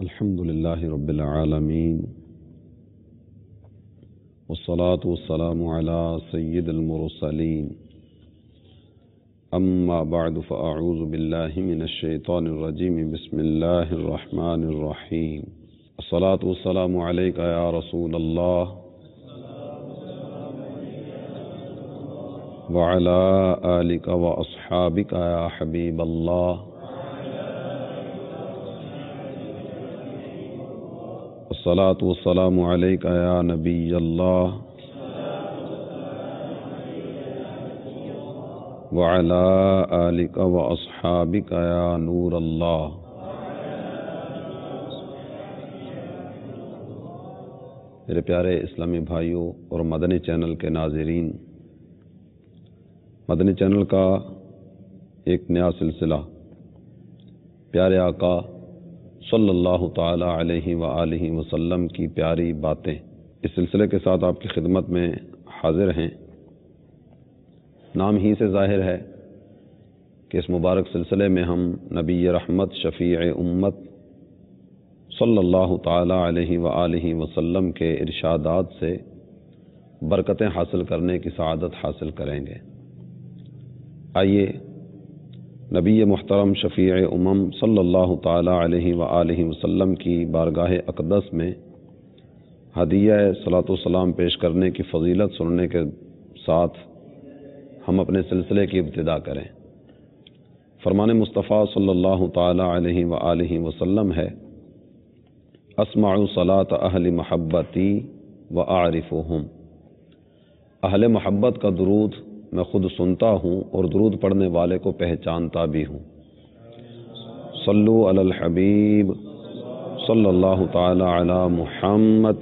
الحمد لله رب العالمين والصلاة والسلام على سيد المرسلين أما بعد فأعوذ بالله من الشيطان الرجيم بسم الله الرحمن الرحيم الصلاة والسلام عليك يا رسول الله وعلى آلك وأصحابك يا حبيب الله الصلاة والسلام عليك يا نبي الله وعلى آلك وأصحابك يا نور الله میرے پیارے اسلامی بھائیوں اور مدنی چینل کے ناظرین، مدنی چینل کا ایک نیا سلسلہ پیارے آقا صلی اللہ تعالی علیہ وآلہ وسلم کی پیاری باتیں، اس سلسلے کے ساتھ آپ کی خدمت میں حاضر ہیں۔ نام ہی سے ظاہر ہے کہ اس مبارک سلسلے میں ہم نبی رحمت شفیع امت صلی اللہ تعالی علیہ وآلہ وسلم کے ارشادات سے برکتیں حاصل کرنے کی سعادت حاصل کریں گے۔ آئیے نبی محترم شفیع امم صلی اللہ تعالی علیہ وآلہ وسلم کی بارگاہ اقدس میں ہدیہ صلاۃ و سلام پیش کرنے کی فضیلت سننے کے ساتھ ہم اپنے سلسلے کی ابتدا کریں۔ فرمان مصطفیٰ صلی اللہ تعالی علیہ وآلہ وسلم ہے، اسمع صلاۃ اہل محبتی واعرفهم، اہل محبت کا درود میں خود سنتا ہوں اور درود پڑھنے والے کو پہچانتا بھی ہوں۔ صلو علی الحبیب صلی اللہ تعالی علی محمد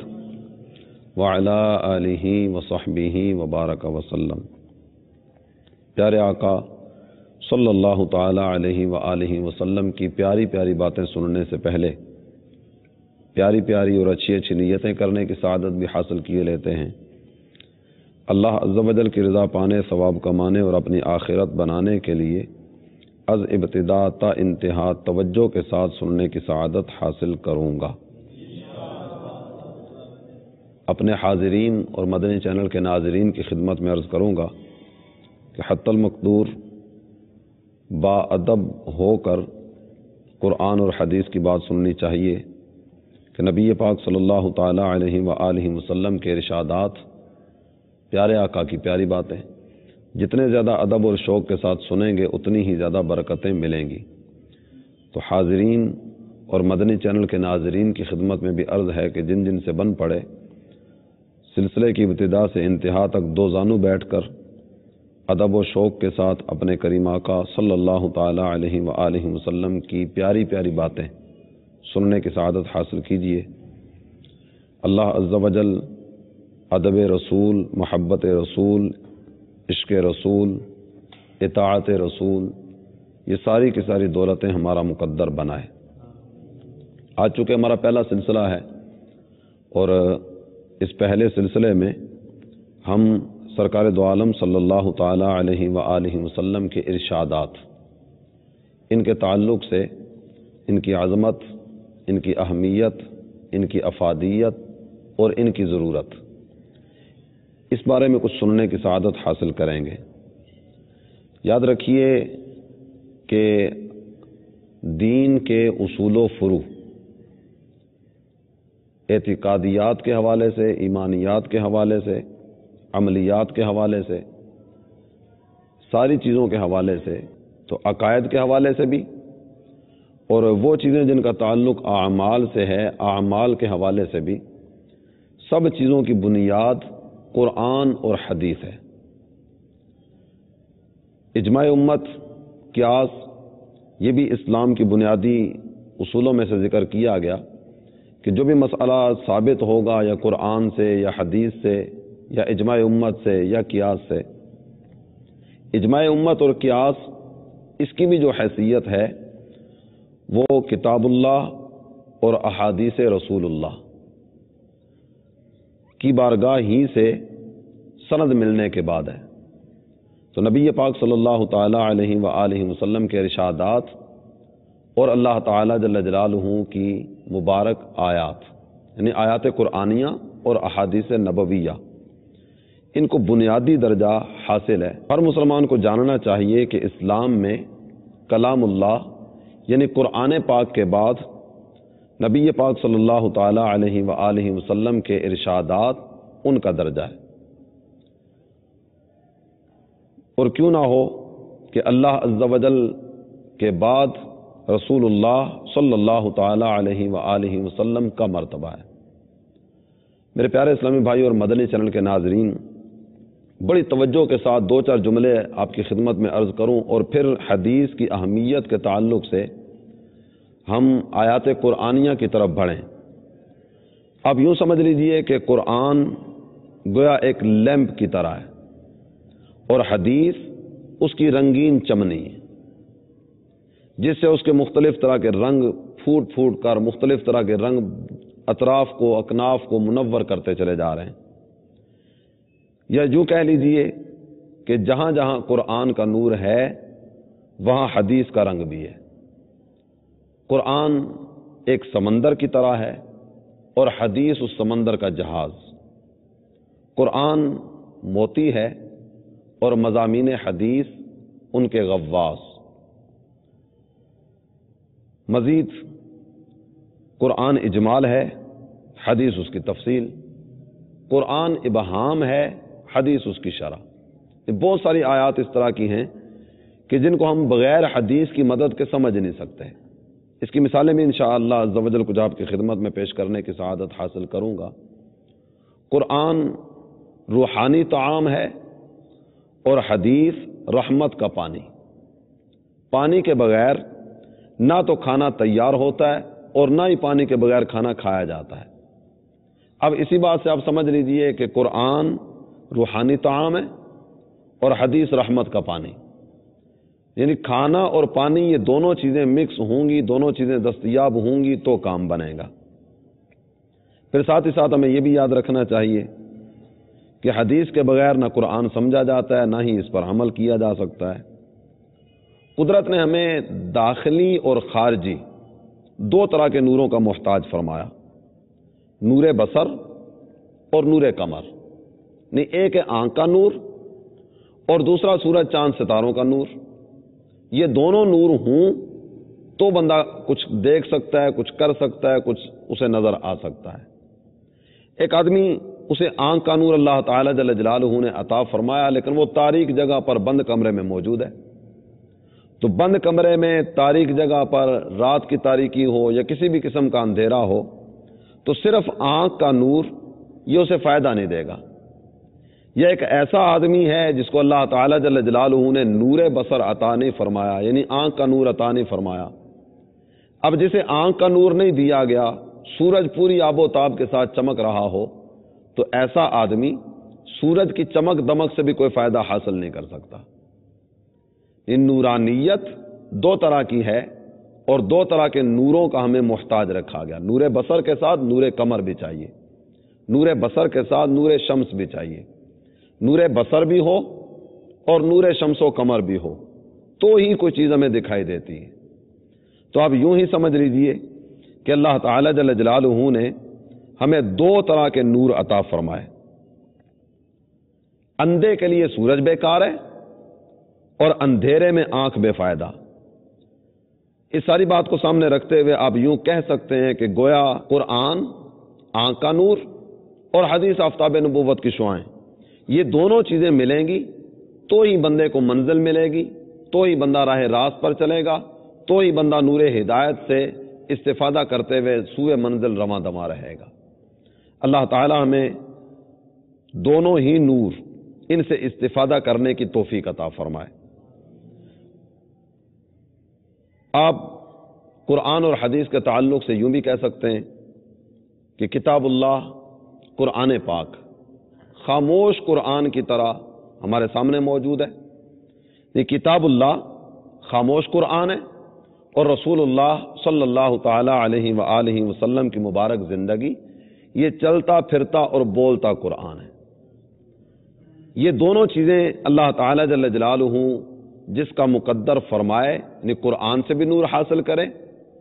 وعلی آلہ وصحبہ وبارک وسلم۔ پیارے آقا صلی اللہ تعالی علیہ وآلہ وسلم کی پیاری پیاری باتیں سننے سے پہلے پیاری پیاری اور اچھی اچھی نیتیں کرنے کی سعادت بھی حاصل کیے لیتے ہیں۔ اللہ عز و جل کی رضا پانے، ثواب کمانے اور اپنی آخرت بنانے کے لیے از ابتدا تا انتہا توجہ کے ساتھ سننے کی سعادت حاصل کروں گا۔ اپنے حاضرین اور مدنی چینل کے ناظرین کی خدمت میں عرض کروں گا کہ حتی المقدور با ادب ہو کر قرآن اور حدیث کی بات سننی چاہیے کہ نبی پاک صلی اللہ تعالی علیہ وآلہ وسلم کے ارشادات، پیارے آقا کی پیاری باتیں جتنے زیادہ ادب اور شوق کے ساتھ سنیں گے اتنی ہی زیادہ برکتیں ملیں گی۔ تو حاضرین اور مدنی چینل کے ناظرین کی خدمت میں بھی عرض ہے کہ جن جن سے بن پڑے سلسلے کی ابتدا سے انتہا تک دو زانو بیٹھ کر ادب و شوق کے ساتھ اپنے کریم آقا صلی اللہ تعالی علیہ وآلہ وسلم کی پیاری پیاری باتیں سننے کی سعادت حاصل کیجیے۔ اللہ عز و جل ادب رسول، محبت رسول، عشق رسول، اطاعت رسول، یہ ساری کی ساری دولتیں ہمارا مقدر بنائے۔ آج چونکہ ہمارا پہلا سلسلہ ہے اور اس پہلے سلسلے میں ہم سرکار دو عالم صلی اللہ تعالی علیہ وآلہ وسلم کے ارشادات، ان کے تعلق سے ان کی عظمت، ان کی اہمیت، ان کی افادیت اور ان کی ضرورت، اس بارے میں کچھ سننے کی سعادت حاصل کریں گے۔ یاد رکھیے کہ دین کے اصول و فروع، اعتقادیات کے حوالے سے، ایمانیات کے حوالے سے، عملیات کے حوالے سے، ساری چیزوں کے حوالے سے، تو عقائد کے حوالے سے بھی، اور وہ چیزیں جن کا تعلق اعمال سے ہے، اعمال کے حوالے سے بھی، سب چیزوں کی بنیاد قرآن اور حدیث ہے۔ اجماع امت، قیاس، یہ بھی اسلام کی بنیادی اصولوں میں سے ذکر کیا گیا کہ جو بھی مسئلہ ثابت ہوگا یا قرآن سے یا حدیث سے یا اجماع امت سے یا قیاس سے، اجماع امت اور قیاس اس کی بھی جو حیثیت ہے وہ کتاب اللہ اور احادیث رسول اللہ کی بارگاہ ہی سے سند ملنے کے بعد ہے۔ تو نبی پاک صلی اللہ تعالی علیہ وآلہ وسلم کے ارشادات اور اللہ تعالی جل جلالہ کی مبارک آیات یعنی آیات قرآنیہ اور احادیث نبویہ، ان کو بنیادی درجہ حاصل ہے۔ ہر مسلمان کو جاننا چاہیے کہ اسلام میں کلام اللہ یعنی قرآن پاک کے بعد نبی پاک صلی اللہ تعالی علیہ وآلہ وسلم کے ارشادات ان کا درجہ ہے، اور کیوں نہ ہو کہ اللہ عز و جل کے بعد رسول اللہ صلی اللہ تعالی علیہ وآلہ وسلم کا مرتبہ ہے۔ میرے پیارے اسلامی بھائی اور مدنی چینل کے ناظرین، بڑی توجہ کے ساتھ دو چار جملے آپ کی خدمت میں عرض کروں اور پھر حدیث کی اہمیت کے تعلق سے ہم آیات قرآنیہ کی طرف بڑھیں۔ اب یوں سمجھ لیجئے کہ قرآن گویا ایک لیمپ کی طرح ہے اور حدیث اس کی رنگین چمنی ہے، جس سے اس کے مختلف طرح کے رنگ پھوٹ پھوٹ کر مختلف طرح کے رنگ اطراف کو اکناف کو منور کرتے چلے جا رہے ہیں۔ یا یوں کہہ لیجئے کہ جہاں جہاں قرآن کا نور ہے وہاں حدیث کا رنگ بھی ہے۔ قرآن ایک سمندر کی طرح ہے اور حدیث اس سمندر کا جہاز۔ قرآن موتی ہے اور مضامین حدیث ان کے غواص۔ مزید قرآن اجمال ہے، حدیث اس کی تفصیل۔ قرآن ابہام ہے، حدیث اس کی شرح۔ بہت ساری آیات اس طرح کی ہیں کہ جن کو ہم بغیر حدیث کی مدد کے سمجھ نہیں سکتے۔ اس کی مثالیں بھی انشاءاللہ عز و جل کچھ آپ کی خدمت میں پیش کرنے کی سعادت حاصل کروں گا۔ قرآن روحانی طعام ہے اور حدیث رحمت کا پانی۔ پانی کے بغیر نہ تو کھانا تیار ہوتا ہے اور نہ ہی پانی کے بغیر کھانا کھایا جاتا ہے۔ اب اسی بات سے آپ سمجھ لیجئے کہ قرآن روحانی طعام ہے اور حدیث رحمت کا پانی، یعنی کھانا اور پانی یہ دونوں چیزیں مکس ہوں گی، دونوں چیزیں دستیاب ہوں گی تو کام بنے گا۔ پھر ساتھ ہی ساتھ ہمیں یہ بھی یاد رکھنا چاہیے کہ حدیث کے بغیر نہ قرآن سمجھا جاتا ہے نہ ہی اس پر عمل کیا جا سکتا ہے۔ قدرت نے ہمیں داخلی اور خارجی دو طرح کے نوروں کا محتاج فرمایا، نور بصر اور نور قمر۔ نہیں، ایک ہے آنکھ کا نور اور دوسرا سورج چاند ستاروں کا نور۔ یہ دونوں نور ہوں تو بندہ کچھ دیکھ سکتا ہے، کچھ کر سکتا ہے، کچھ اسے نظر آ سکتا ہے۔ ایک آدمی اسے آنکھ کا نور اللہ تعالی جل جلالہ نے عطا فرمایا، لیکن وہ تاریک جگہ پر بند کمرے میں موجود ہے۔ تو بند کمرے میں تاریک جگہ پر رات کی تاریکی ہو یا کسی بھی قسم کا اندھیرا ہو تو صرف آنکھ کا نور یہ اسے فائدہ نہیں دے گا۔ یہ ایک ایسا آدمی ہے جس کو اللہ تعالی جل جلالہ نے نور بصر عطا نہیں فرمایا، یعنی آنکھ کا نور عطا نہیں فرمایا۔ اب جسے آنکھ کا نور نہیں دیا گیا، سورج پوری آب و تاب کے ساتھ چمک رہا ہو تو ایسا آدمی سورج کی چمک دمک سے بھی کوئی فائدہ حاصل نہیں کر سکتا۔ ان نورانیت دو طرح کی ہے اور دو طرح کے نوروں کا ہمیں محتاج رکھا گیا۔ نور بصر کے ساتھ نور قمر بھی چاہیے، نور بصر کے ساتھ نور شمس بھی چاہیے۔ نور بصر بھی ہو اور نور شمس و قمر بھی ہو تو ہی کوئی چیز ہمیں دکھائی دیتی ہے۔ تو آپ یوں ہی سمجھ لیجئے کہ اللہ تعالی جل جلالہ نے ہمیں دو طرح کے نور عطا فرمائے۔ اندھے کے لیے سورج بیکار ہے اور اندھیرے میں آنکھ بے فائدہ۔ اس ساری بات کو سامنے رکھتے ہوئے آپ یوں کہہ سکتے ہیں کہ گویا قرآن آنکھ کا نور اور حدیث آفتاب نبوت کی شعاعیں، یہ دونوں چیزیں ملیں گی تو ہی بندے کو منزل ملے گی، تو ہی بندہ راہ راست پر چلے گا، تو ہی بندہ نور ہدایت سے استفادہ کرتے ہوئے سوئے منزل رواں دواں رہے گا۔ اللہ تعالی ہمیں دونوں ہی نور ان سے استفادہ کرنے کی توفیق عطا فرمائے۔ آپ قرآن اور حدیث کے تعلق سے یوں بھی کہہ سکتے ہیں کہ کتاب اللہ قرآن پاک خاموش قرآن کی طرح ہمارے سامنے موجود ہے۔ یہ کتاب اللہ خاموش قرآن ہے اور رسول اللہ صلی اللہ تعالی علیہ وآلہ وسلم کی مبارک زندگی یہ چلتا پھرتا اور بولتا قرآن ہے۔ یہ دونوں چیزیں اللہ تعالی جل جلالہ جس کا مقدر فرمائے، یعنی قرآن سے بھی نور حاصل کرے،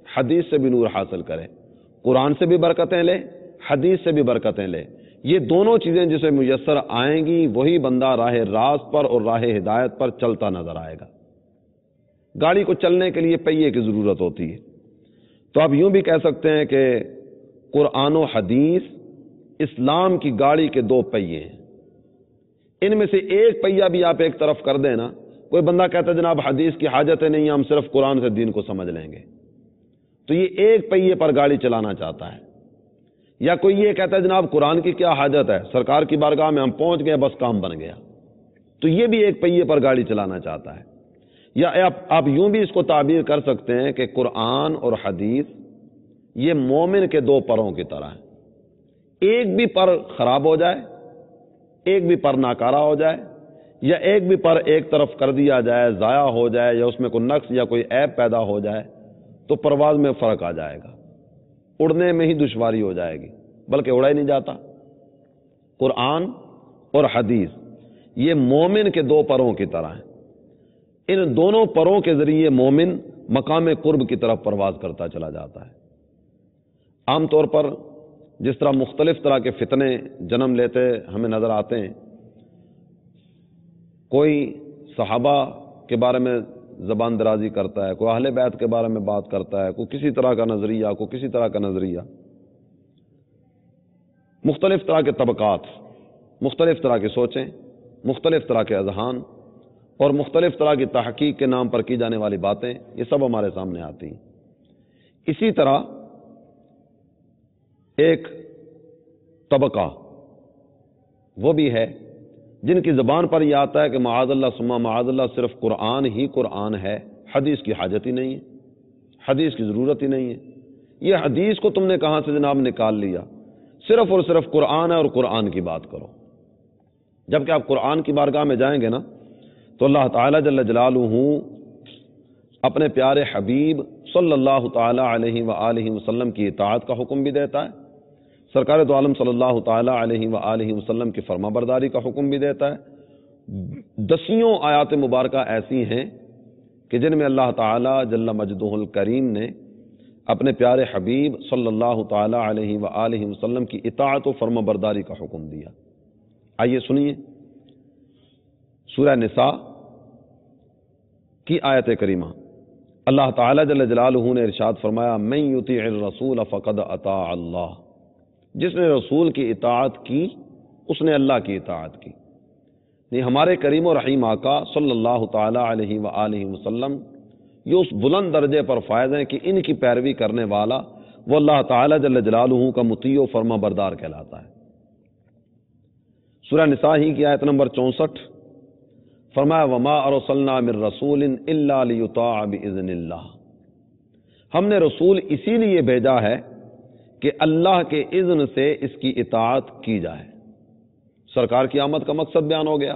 حدیث سے بھی نور حاصل کرے۔ قرآن سے بھی برکتیں لے، حدیث سے بھی برکتیں لے۔ یہ دونوں چیزیں جسے میسر آئیں گی وہی بندہ راہ راست پر اور راہ ہدایت پر چلتا نظر آئے گا۔ گاڑی کو چلنے کے لیے پہیے کی ضرورت ہوتی ہے، تو آپ یوں بھی کہہ سکتے ہیں کہ قرآن و حدیث اسلام کی گاڑی کے دو پہیے ہیں۔ ان میں سے ایک پہیہ بھی آپ ایک طرف کر دیں نا، کوئی بندہ کہتا ہے جناب حدیث کی حاجت نہیں ہے، ہم صرف قرآن سے دین کو سمجھ لیں گے، تو یہ ایک پہیے پر گاڑی چلانا چاہتا ہے۔ یا کوئی یہ کہتا ہے جناب قرآن کی کیا حاجت ہے، سرکار کی بارگاہ میں ہم پہنچ گئے، بس کام بن گیا، تو یہ بھی ایک پہیے پر گاڑی چلانا چاہتا ہے۔ یا آپ یوں بھی اس کو تعبیر کر سکتے ہیں کہ قرآن اور حدیث یہ مومن کے دو پروں کی طرح ہیں، ایک بھی پر خراب ہو جائے، ایک بھی پر ناکارہ ہو جائے، یا ایک بھی پر ایک طرف کر دیا جائے، ضائع ہو جائے، یا اس میں کوئی نقص یا کوئی عیب پیدا ہو جائے تو پرواز میں فرق آ جائے گا، اڑنے میں ہی دشواری ہو جائے گی، بلکہ اڑا ہی نہیں جاتا۔ قرآن اور حدیث یہ مومن کے دو پروں کی طرح ہیں، ان دونوں پروں کے ذریعے مومن مقام قرب کی طرف پرواز کرتا چلا جاتا ہے۔ عام طور پر جس طرح مختلف طرح کے فتنے جنم لیتے ہمیں نظر آتے ہیں، کوئی صحابہ کے بارے میں زبان درازی کرتا ہے، کوئی اہل بیت کے بارے میں بات کرتا ہے، کوئی کسی طرح کا نظریہ، کوئی کسی طرح کا نظریہ، مختلف طرح کے طبقات، مختلف طرح کی سوچیں، مختلف طرح کے اذہان اور مختلف طرح کی تحقیق کے نام پر کی جانے والی باتیں، یہ سب ہمارے سامنے آتی ہیں۔ اسی طرح ایک طبقہ وہ بھی ہے جن کی زبان پر یہ آتا ہے کہ معاذ اللہ ثم معاذ اللہ صرف قرآن ہی قرآن ہے، حدیث کی حاجت ہی نہیں ہے، حدیث کی ضرورت ہی نہیں ہے، یہ حدیث کو تم نے کہاں سے جناب نکال لیا، صرف اور صرف قرآن ہے اور قرآن کی بات کرو۔ جبکہ آپ قرآن کی بارگاہ میں جائیں گے نا تو اللہ تعالیٰ جل جلالہ اپنے پیارے حبیب صلی اللہ تعالیٰ علیہ وآلہ وسلم کی اطاعت کا حکم بھی دیتا ہے، سرکار دو عالم صلی اللہ تعالیٰ علیہ وآلہ وسلم کی فرما برداری کا حکم بھی دیتا ہے۔ دسیوں آیات مبارکہ ایسی ہیں کہ جن میں اللہ تعالیٰ جل مجدہ الکریم نے اپنے پیارے حبیب صلی اللہ تعالیٰ علیہ وآلہ وسلم کی اطاعت و فرما برداری کا حکم دیا۔ آئیے سنیے سورہ نساء کی آیت کریمہ، اللہ تعالیٰ جل جلالہ نے ارشاد فرمایا من یطیع الرسول فقد اطاع اللہ، جس نے رسول کی اطاعت کی اس نے اللہ کی اطاعت کی۔ نہیں، ہمارے کریم و رحیم آقا صلی اللہ تعالیٰ علیہ وآلہ وسلم یہ اس بلند درجے پر فائز ہیں کہ ان کی پیروی کرنے والا وہ اللہ تعالیٰ جل جلالہ کا مطیع و فرما بردار کہلاتا ہے۔ سورہ نساء ہی کی آیت نمبر 64 فرمایا وما ارسلنا من رسول الا لیطاع باذن اللہ، ہم نے رسول اسی لیے بھیجا ہے کہ اللہ کے اذن سے اس کی اطاعت کی جائے۔ سرکار کی آمد کا مقصد بیان ہو گیا،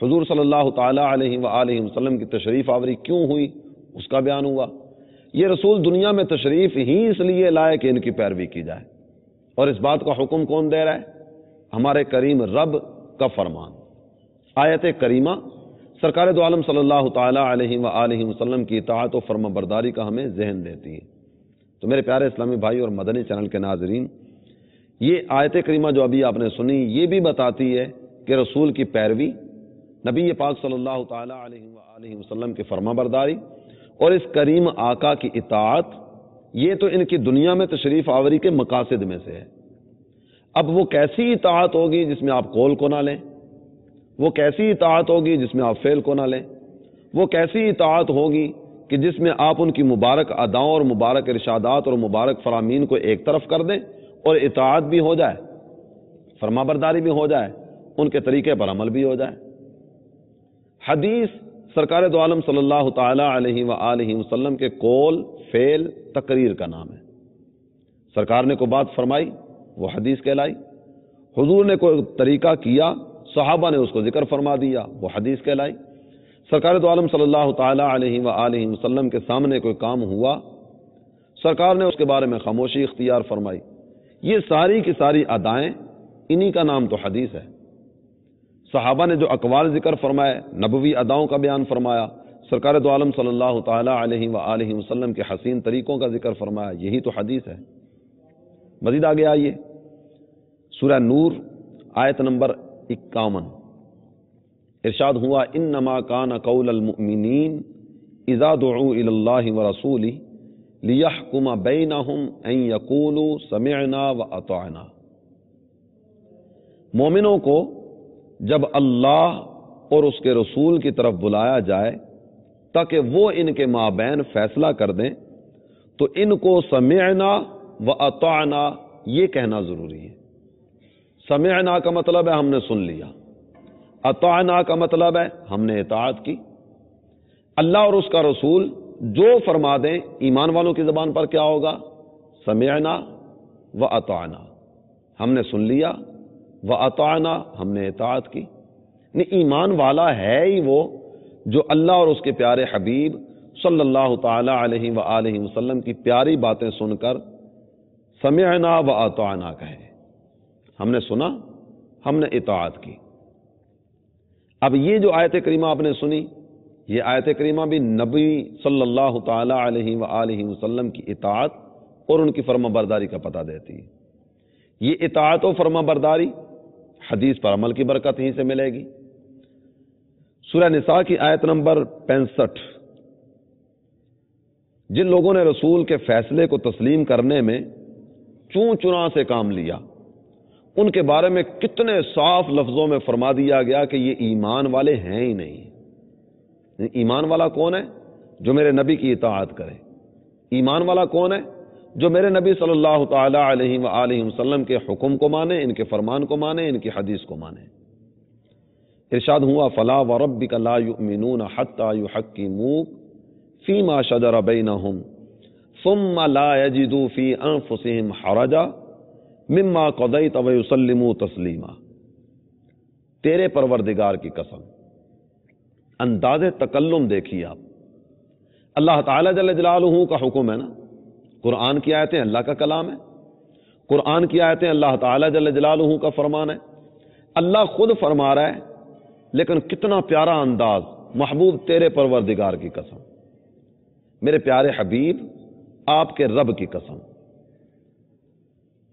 حضور صلی اللہ تعالیٰ علیہ وآلہ وسلم کی تشریف آوری کیوں ہوئی اس کا بیان ہوا۔ یہ رسول دنیا میں تشریف ہی اس لیے لائے کہ ان کی پیروی کی جائے، اور اس بات کا حکم کون دے رہا ہے؟ ہمارے کریم رب کا فرمان۔ آیت کریمہ سرکار دو عالم صلی اللہ تعالیٰ علیہ وآلہ وسلم کی اطاعت و فرما برداری کا ہمیں ذہن دیتی ہے۔ تو میرے پیارے اسلامی بھائی اور مدنی چینل کے ناظرین، یہ آیت کریمہ جو ابھی آپ نے سنی یہ بھی بتاتی ہے کہ رسول کی پیروی، نبی پاک صلی اللہ تعالیٰ علیہ وآلہ وسلم کی فرما برداری اور اس کریم آقا کی اطاعت، یہ تو ان کی دنیا میں تشریف آوری کے مقاصد میں سے ہے۔ اب وہ کیسی اطاعت ہوگی جس میں آپ قول کو نہ لیں، وہ کیسی اطاعت ہوگی جس میں آپ فعل کو نہ لیں، وہ کیسی اطاعت ہوگی کہ جس میں آپ ان کی مبارک اداؤں اور مبارک ارشادات اور مبارک فرامین کو ایک طرف کر دیں اور اطاعت بھی ہو جائے، فرما برداری بھی ہو جائے، ان کے طریقے پر عمل بھی ہو جائے۔ حدیث سرکار دو عالم صلی اللہ تعالیٰ علیہ وآلہ وسلم کے قول، فعل، تقریر کا نام ہے۔ سرکار نے کوئی بات فرمائی وہ حدیث کہلائی، حضور نے کوئی طریقہ کیا صحابہ نے اس کو ذکر فرما دیا وہ حدیث کہلائی، سرکار دو عالم صلی اللہ تعالیٰ علیہ وآلہ وسلم کے سامنے کوئی کام ہوا، سرکار نے اس کے بارے میں خاموشی اختیار فرمائی، یہ ساری کی ساری ادائیں، انہی کا نام تو حدیث ہے۔ صحابہ نے جو اقوال ذکر فرمائے، نبوی اداؤں کا بیان فرمایا، سرکار دو عالم صلی اللہ تعالیٰ علیہ وآلہ وسلم کے حسین طریقوں کا ذکر فرمایا، یہی تو حدیث ہے۔ مزید آگے آئیے، سورہ نور آیت نمبر 51 ارشاد ہوا انما کان قول المؤمنین اذا دعوا الی اللہ ورسولہ لیحکم بینہم ان یقولوا سمعنا واطعنا۔ مومنوں کو جب اللہ اور اس کے رسول کی طرف بلایا جائے تاکہ وہ ان کے مابین فیصلہ کر دیں تو ان کو سمعنا واطعنا یہ کہنا ضروری ہے۔ سمعنا کا مطلب ہے ہم نے سن لیا، اطعنا کا مطلب ہے ہم نے اطاعت کی۔ اللہ اور اس کا رسول جو فرما دیں، ایمان والوں کی زبان پر کیا ہوگا؟ سمعنا واطعنا، ہم نے سن لیا، واطعنا ہم نے اطاعت کی۔ ایمان والا ہے ہی وہ جو اللہ اور اس کے پیارے حبیب صلی اللہ تعالی علیہ وآلہ وسلم کی پیاری باتیں سن کر سمعنا واطعنا کہے، ہم نے سنا، ہم نے اطاعت کی۔ اب یہ جو آیت کریمہ آپ نے سنی، یہ آیت کریمہ بھی نبی صلی اللہ تعالی علیہ وآلہ وسلم کی اطاعت اور ان کی فرما برداری کا پتہ دیتی ہے۔ یہ اطاعت و فرما برداری حدیث پر عمل کی برکت ہی سے ملے گی۔ سورہ نساء کی آیت نمبر 65، جن لوگوں نے رسول کے فیصلے کو تسلیم کرنے میں چون چنا سے کام لیا، ان کے بارے میں کتنے صاف لفظوں میں فرما دیا گیا کہ یہ ایمان والے ہیں ہی نہیں۔ ایمان والا کون ہے؟ جو میرے نبی کی اطاعت کرے۔ ایمان والا کون ہے؟ جو میرے نبی صلی اللہ تعالی علیہ وآلہ وسلم کے حکم کو مانے، ان کے فرمان کو مانے، ان کی حدیث کو مانے۔ ارشاد ہوا فلا وربک لا یؤمنون حتی یحکموک فیما شجر بینہم ثم لا یجدوا فی انفسہم حرجا مما قضیت ویسلموا تسلیما۔ تیرے پروردگار کی قسم، انداز تکلم دیکھیے آپ، اللہ تعالی جل جلالہ کا حکم ہے نا، قرآن کی آیتیں اللہ کا کلام ہے، قرآن کی آیتیں اللہ تعالی جل جلالہ کا فرمان ہے، اللہ خود فرما رہا ہے، لیکن کتنا پیارا انداز، محبوب تیرے پروردگار کی قسم، میرے پیارے حبیب آپ کے رب کی قسم۔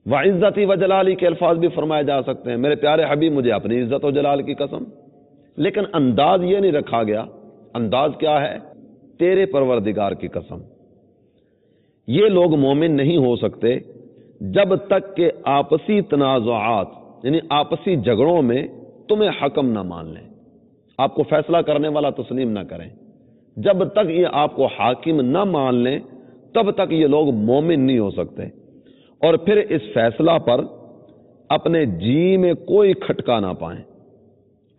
وعزتی و جلالی کے الفاظ بھی فرمائے جا سکتے ہیں، میرے پیارے حبیب مجھے اپنی عزت و جلال کی قسم، لیکن انداز یہ نہیں رکھا گیا۔ انداز کیا ہے؟ تیرے پروردگار کی قسم۔ یہ لوگ مومن نہیں ہو سکتے جب تک کہ آپسی تنازعات یعنی آپسی جھگڑوں میں تمہیں حکم نہ مان لیں، آپ کو فیصلہ کرنے والا تسلیم نہ کریں۔ جب تک یہ آپ کو حاکم نہ مان لیں تب تک یہ لوگ مومن نہیں ہو سکتے، اور پھر اس فیصلہ پر اپنے جی میں کوئی کھٹکا نہ پائیں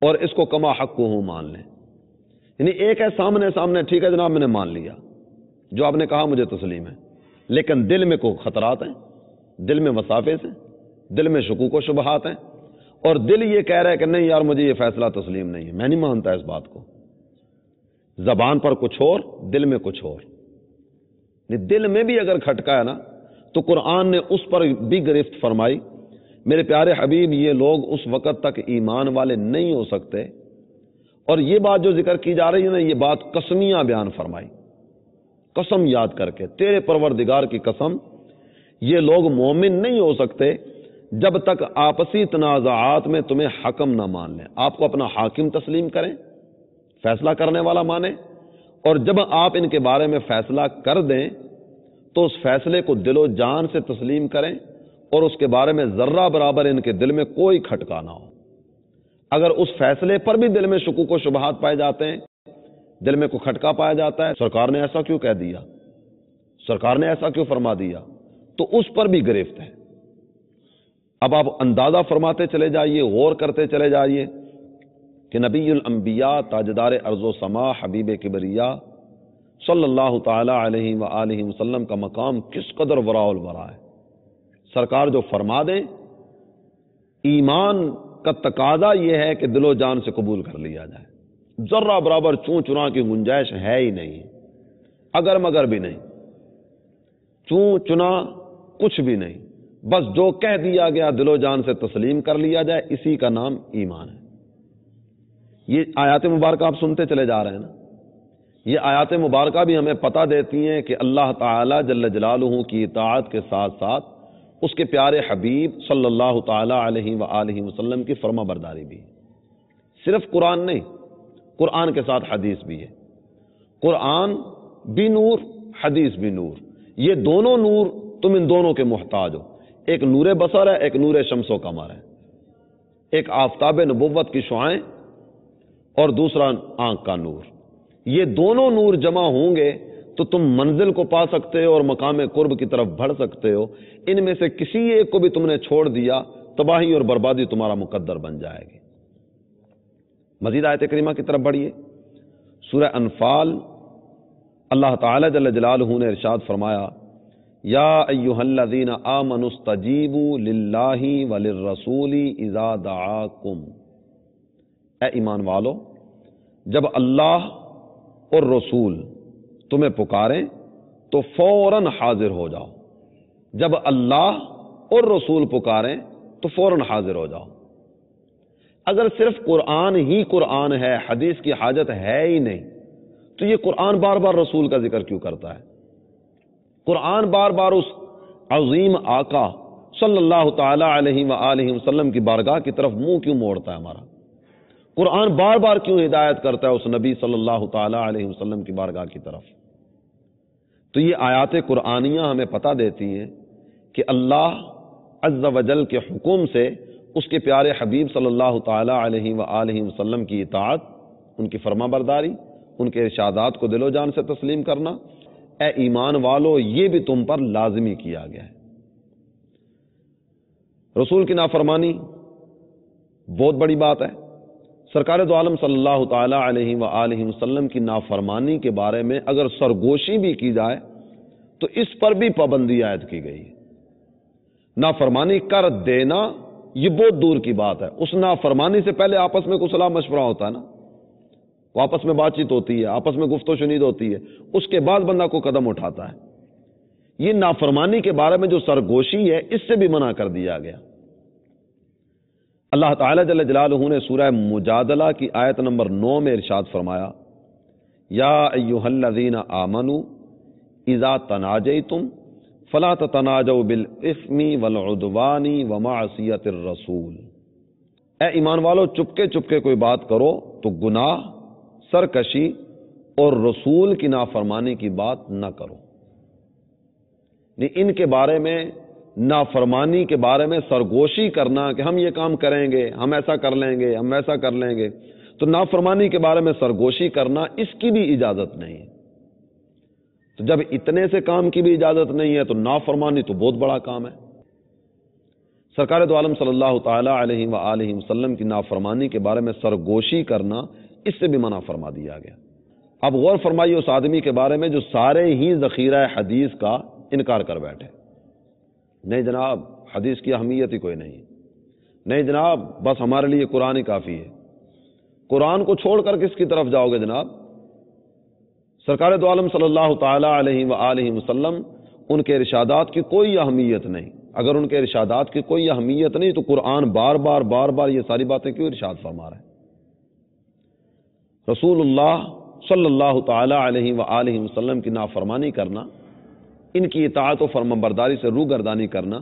اور اس کو کما حق ہوں مان لیں۔ یعنی ایک ہے سامنے ٹھیک ہے جناب میں نے مان لیا، جو آپ نے کہا مجھے تسلیم ہے، لیکن دل میں کوئی خطرات ہیں، دل میں وساوس ہیں، دل میں شکوک و شبہات ہیں، اور دل یہ کہہ رہا ہے کہ نہیں یار مجھے یہ فیصلہ تسلیم نہیں ہے، میں نہیں مانتا اس بات کو۔ زبان پر کچھ اور، دل میں کچھ اور۔ دل میں بھی اگر کھٹکا ہے نا تو قرآن نے اس پر بھی گرفت فرمائی، میرے پیارے حبیب یہ لوگ اس وقت تک ایمان والے نہیں ہو سکتے۔ اور یہ بات جو ذکر کی جا رہی ہے نا، یہ بات قسمیاں بیان فرمائی، قسم یاد کر کے، تیرے پروردگار کی قسم، یہ لوگ مومن نہیں ہو سکتے جب تک آپسی تنازعات میں تمہیں حکم نہ مان لیں، آپ کو اپنا حاکم تسلیم کریں، فیصلہ کرنے والا مانیں، اور جب آپ ان کے بارے میں فیصلہ کر دیں تو اس فیصلے کو دل و جان سے تسلیم کریں اور اس کے بارے میں ذرہ برابر ان کے دل میں کوئی کھٹکا نہ ہو۔ اگر اس فیصلے پر بھی دل میں شکوک و شبہات پائے جاتے ہیں، دل میں کوئی کھٹکا پایا جاتا ہے، سرکار نے ایسا کیوں کہہ دیا، سرکار نے ایسا کیوں فرما دیا، تو اس پر بھی گرفت ہے۔ اب آپ اندازہ فرماتے چلے جائیے، غور کرتے چلے جائیے کہ نبی الانبیاء تاجدار ارض و سما حبیب کبریا صلی اللہ تعالی علیہ وآلہ وسلم کا مقام کس قدر وراء الورا ہے۔ سرکار جو فرما دیں، ایمان کا تقاضا یہ ہے کہ دل و جان سے قبول کر لیا جائے، ذرہ برابر چون چنا کی گنجائش ہے ہی نہیں، اگر مگر بھی نہیں، چون چنا کچھ بھی نہیں، بس جو کہہ دیا گیا دل و جان سے تسلیم کر لیا جائے، اسی کا نام ایمان ہے۔ یہ آیات مبارکہ آپ سنتے چلے جا رہے ہیں نا، یہ آیات مبارکہ بھی ہمیں پتہ دیتی ہیں کہ اللہ تعالی جل جلالہ کی اطاعت کے ساتھ ساتھ اس کے پیارے حبیب صلی اللہ تعالی علیہ وآلہ وسلم کی فرما برداری بھی ہے۔ صرف قرآن نہیں، قرآن کے ساتھ حدیث بھی ہے۔ قرآن بھی نور، حدیث بھی نور، یہ دونوں نور تم ان دونوں کے محتاج ہو۔ ایک نور بصر ہے، ایک نور شمس و قمر ہے، ایک آفتاب نبوت کی شعاعیں اور دوسرا آنکھ کا نور۔ یہ دونوں نور جمع ہوں گے تو تم منزل کو پا سکتے ہو اور مقام قرب کی طرف بڑھ سکتے ہو۔ ان میں سے کسی ایک کو بھی تم نے چھوڑ دیا، تباہی اور بربادی تمہارا مقدر بن جائے گی۔ مزید آیت کریمہ کی طرف بڑھیے، سورہ انفال، اللہ تعالی جل جلالہ نے ارشاد فرمایا، یا ایھا الذین آمنوا استجیبوا للہ وللرسول اذا دعاکم، اے ایمان والو جب اللہ اور رسول تمہیں پکاریں تو فوراً حاضر ہو جاؤ۔ جب اللہ اور رسول پکاریں تو فوراً حاضر ہو جاؤ۔ اگر صرف قرآن ہی قرآن ہے، حدیث کی حاجت ہے ہی نہیں، تو یہ قرآن بار بار رسول کا ذکر کیوں کرتا ہے؟ قرآن بار بار اس عظیم آقا صلی اللہ تعالی علیہ وآلہ وسلم کی بارگاہ کی طرف منہ کیوں موڑتا ہے ہمارا؟ قرآن بار بار کیوں ہدایت کرتا ہے اس نبی صلی اللہ تعالی علیہ وسلم کی بارگاہ کی طرف؟ تو یہ آیات قرآنیہ ہمیں پتہ دیتی ہیں کہ اللہ عز و جل کے حکم سے اس کے پیارے حبیب صلی اللہ تعالی علیہ وآلہ وسلم کی اطاعت، ان کی فرما برداری، ان کے ارشادات کو دل و جان سے تسلیم کرنا، اے ایمان والو یہ بھی تم پر لازمی کیا گیا ہے۔ رسول کی نافرمانی بہت بڑی بات ہے۔ سرکار دو عالم صلی اللہ تعالی علیہ وآلہ وسلم کی نافرمانی کے بارے میں اگر سرگوشی بھی کی جائے تو اس پر بھی پابندی عائد کی گئی ہے۔ نافرمانی کر دینا یہ بہت دور کی بات ہے، اس نافرمانی سے پہلے آپس میں کوئی صلاح مشورہ ہوتا ہے نا، وہ آپس میں بات چیت ہوتی ہے، آپس میں گفت و شنید ہوتی ہے، اس کے بعد بندہ کو قدم اٹھاتا ہے۔ یہ نافرمانی کے بارے میں جو سرگوشی ہے اس سے بھی منع کر دیا گیا۔ اللہ تعالی جل جلالہ نے سورہ مجادلہ کی آیت نمبر 9 میں ارشاد فرمایا، یا ایھا الذین آمنوا اذا تناجیتم فلا تتناجوا بالاثم والعدوان ومعصیۃ الرسول، اے ایمان والو چپکے چپکے کوئی بات کرو تو گناہ، سرکشی اور رسول کی نافرمانی کی بات نہ کرو۔ ان کے بارے میں، نافرمانی کے بارے میں سرگوشی کرنا کہ ہم یہ کام کریں گے، ہم ایسا کر لیں گے، ہم ایسا کر لیں گے، تو نافرمانی کے بارے میں سرگوشی کرنا اس کی بھی اجازت نہیں ہے۔ تو جب اتنے سے کام کی بھی اجازت نہیں ہے تو نافرمانی تو بہت بڑا کام ہے۔ سرکار دو عالم صلی اللہ تعالی علیہ وآلہ وسلم کی نافرمانی کے بارے میں سرگوشی کرنا اس سے بھی منع فرما دیا گیا۔ اب غور فرمائیے اس آدمی کے بارے میں جو سارے ہی ذخیرہ حدیث کا انکار کر بیٹھے، نہیں جناب حدیث کی اہمیت ہی کوئی نہیں، نہیں جناب بس ہمارے لیے قرآن ہی کافی ہے۔ قرآن کو چھوڑ کر کس کی طرف جاؤ گے جناب؟ سرکار دو عالم صلی اللہ تعالی علیہ وآلہ وسلم، ان کے ارشادات کی کوئی اہمیت نہیں۔ اگر ان کے ارشادات کی کوئی اہمیت نہیں تو قرآن بار بار یہ ساری باتیں کیوں ارشاد فرما رہا ہے؟ رسول اللہ صلی اللہ تعالی علیہ وآلہ وسلم کی نافرمانی کرنا، ان کی اطاعت و فرمانبرداری سے روگردانی کرنا،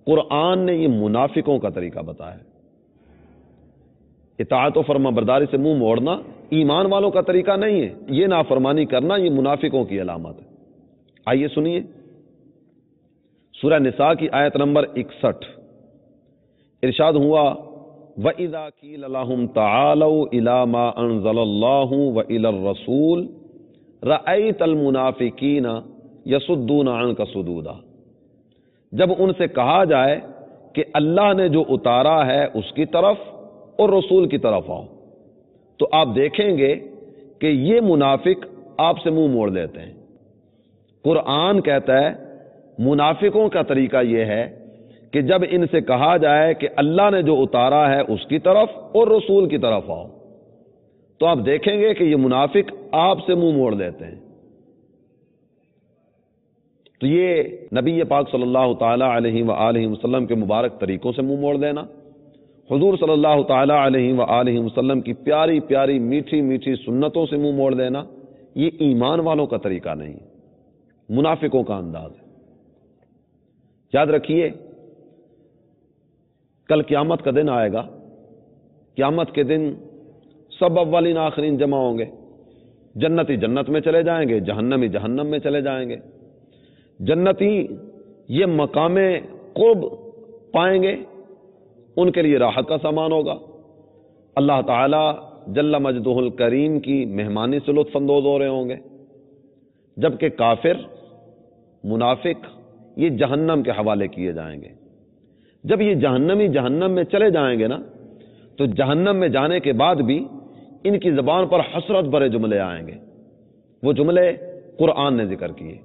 قرآن نے یہ منافقوں کا طریقہ بتایا ہے۔ اطاعت و فرمانبرداری سے منہ موڑنا ایمان والوں کا طریقہ نہیں ہے، یہ نافرمانی کرنا یہ منافقوں کی علامت ہے۔ آئیے سنیے سورہ نساء کی آیت نمبر 61، ارشاد ہوا، وَإِذَا قِيلَ لَهُمْ تَعَالَوْا إِلَىٰ مَا أَنزَلَ اللَّهُ وَإِلَى الرَّسُولِ رَأَيْتَ الْمُنَافِقِينَ يَصُدُّونَ عَنْكَ صُدُودًا، جب ان سے کہا جائے کہ اللہ نے جو اتارا ہے اس کی طرف اور رسول کی طرف آؤ، تو آپ دیکھیں گے کہ یہ منافق آپ سے منہ موڑ لیتے ہیں۔ قرآن کہتا ہے منافقوں کا طریقہ یہ ہے کہ جب ان سے کہا جائے کہ اللہ نے جو اتارا ہے اس کی طرف اور رسول کی طرف آؤ، تو آپ دیکھیں گے کہ یہ منافق آپ سے منہ موڑ لیتے ہیں۔ تو یہ نبی پاک صلی اللہ تعالی علیہ وآلہ وسلم کے مبارک طریقوں سے منہ موڑ دینا، حضور صلی اللہ تعالی علیہ وآلہ وسلم کی پیاری پیاری میٹھی میٹھی سنتوں سے منہ موڑ دینا، یہ ایمان والوں کا طریقہ نہیں، منافقوں کا انداز ہے۔ یاد رکھیے کل قیامت کا دن آئے گا، قیامت کے دن سب اولین آخرین جمع ہوں گے، جنتی جنت میں چلے جائیں گے، جہنمی جہنم میں چلے جائیں گے۔ جنتی یہ مقام قرب پائیں گے، ان کے لیے راحت کا سامان ہوگا، اللہ تعالی جل مجدہ الکریم کی مہمانی سے لطف اندوز ہو رہے ہوں گے، جبکہ کافر منافق یہ جہنم کے حوالے کیے جائیں گے۔ جب یہ جہنمی جہنم میں چلے جائیں گے نا، تو جہنم میں جانے کے بعد بھی ان کی زبان پر حسرت بھرے جملے آئیں گے، وہ جملے قرآن نے ذکر کیے۔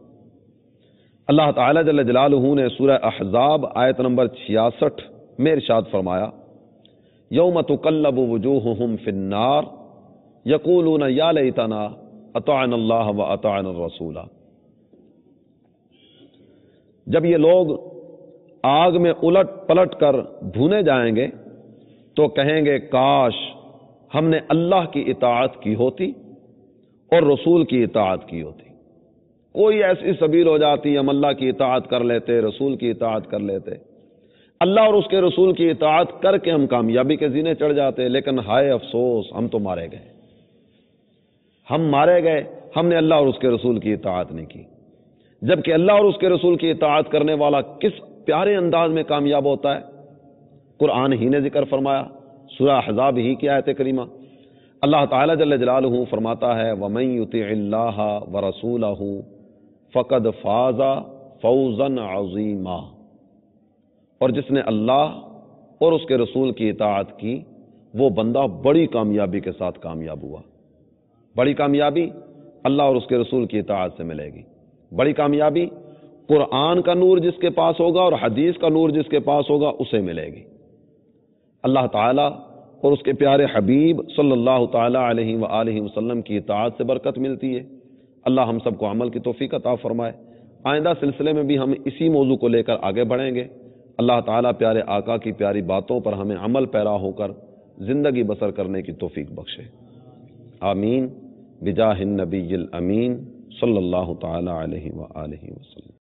اللہ تعالی جل جلالہ نے سورہ احزاب آیت نمبر 66 میں ارشاد فرمایا، یوم تقلب وجوہہم فی النار یقولون یا لیتنا اطعنا اللہ واطعنا الرسول۔ جب یہ لوگ آگ میں الٹ پلٹ کر بھونے جائیں گے تو کہیں گے کاش ہم نے اللہ کی اطاعت کی ہوتی اور رسول کی اطاعت کی ہوتی۔ کوئی ایسی سبیل ہو جاتی ہم اللہ کی اطاعت کر لیتے، رسول کی اطاعت کر لیتے، اللہ اور اس کے رسول کی اطاعت کر کے ہم کامیابی کے زینے چڑھ جاتے، لیکن ہائے افسوس ہم تو مارے گئے، ہم مارے گئے، ہم نے اللہ اور اس کے رسول کی اطاعت نہیں کی۔ جبکہ اللہ اور اس کے رسول کی اطاعت کرنے والا کس پیارے انداز میں کامیاب ہوتا ہے، قرآن ہی نے ذکر فرمایا، سورہ احزاب ہی کی آیت کریمہ۔ اللہ تعالی جل جلالہ فرماتا ہے وَمَن يُطِعِ اللَّهَ وَرَسُولَهُ فَقَدْ فَازَ فَوْزًا عَظِيمًا، اور جس نے اللہ اور اس کے رسول کی اطاعت کی وہ بندہ بڑی کامیابی کے ساتھ کامیاب ہوا۔ بڑی کامیابی اللہ اور اس کے رسول کی اطاعت سے ملے گی، بڑی کامیابی قرآن کا نور جس کے پاس ہوگا اور حدیث کا نور جس کے پاس ہوگا اسے ملے گی۔ اللہ تعالیٰ اور اس کے پیارے حبیب صلی اللہ تعالی علیہ وآلہ وسلم کی اطاعت سے برکت ملتی ہے۔ اللہ ہم سب کو عمل کی توفیق عطا فرمائے۔ آئندہ سلسلے میں بھی ہم اسی موضوع کو لے کر آگے بڑھیں گے۔ اللہ تعالیٰ پیارے آقا کی پیاری باتوں پر ہمیں عمل پیرا ہو کر زندگی بسر کرنے کی توفیق بخشے، آمین بجاہ النبی الامین صلی اللہ تعالی علیہ وآلہ وسلم۔